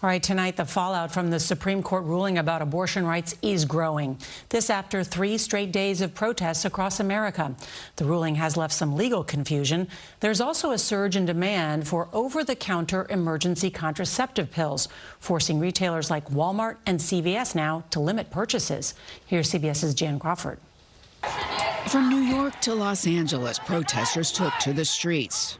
All right, tonight, the fallout from the Supreme Court ruling about abortion rights is growing. This after 3 straight days of protests across America. The ruling has left some legal confusion. There's also a surge in demand for over-the-counter emergency contraceptive pills, forcing retailers like Walmart and CVS now to limit purchases. Here's CBS's Jan Crawford. From New York to Los Angeles, protesters took to the streets,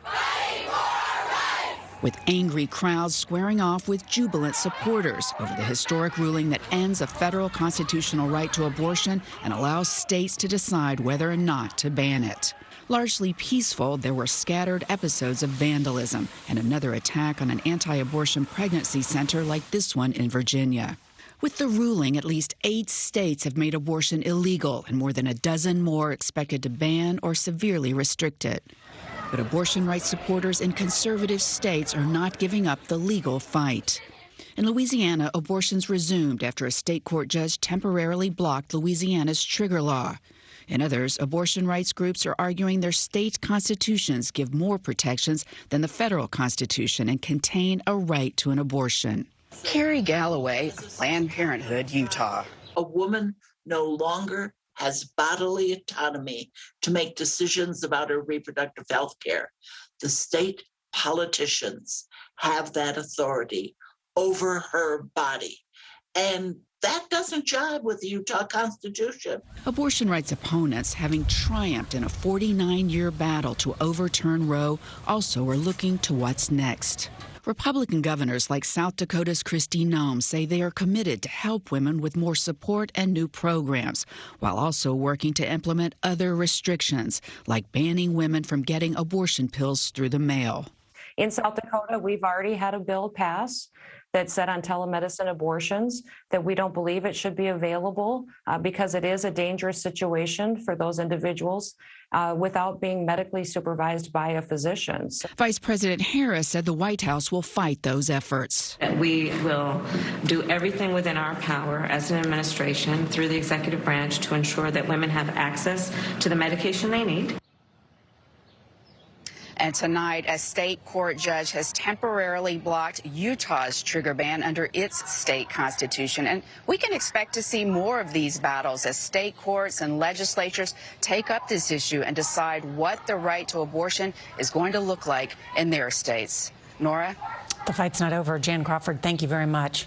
with angry crowds squaring off with jubilant supporters over the historic ruling that ends a federal constitutional right to abortion and allows states to decide whether or not to ban it. Largely peaceful, there were scattered episodes of vandalism and another attack on an anti-abortion pregnancy center like this one in Virginia. With the ruling, at least 8 states have made abortion illegal, and more than a dozen more expected to ban or severely restrict it. But abortion rights supporters in conservative states are not giving up the legal fight. In Louisiana, abortions resumed after a state court judge temporarily blocked Louisiana's trigger law. In others, abortion rights groups are arguing their state constitutions give more protections than the federal constitution and contain a right to an abortion. Carrie Galloway, Planned Parenthood, Utah. A woman no longer has bodily autonomy to make decisions about her reproductive health care. The state politicians have that authority over her body. And that doesn't jive with the Utah Constitution. Abortion rights opponents, having triumphed in a 49-year battle to overturn Roe, also are looking to what's next. Republican governors like South Dakota's Kristi Noem say they are committed to help women with more support and new programs, while also working to implement other restrictions, like banning women from getting abortion pills through the mail. In South Dakota, we've already had a bill pass that said on telemedicine abortions that we don't believe it should be available because it is a dangerous situation for those individuals without being medically supervised by a physician. Vice President Harris said the White House will fight those efforts. We will do everything within our power as an administration through the executive branch to ensure that women have access to the medication they need. And tonight, a state court judge has temporarily blocked Utah's trigger ban under its state constitution. And we can expect to see more of these battles as state courts and legislatures take up this issue and decide what the right to abortion is going to look like in their states. Norah? The fight's not over. Jan Crawford, thank you very much.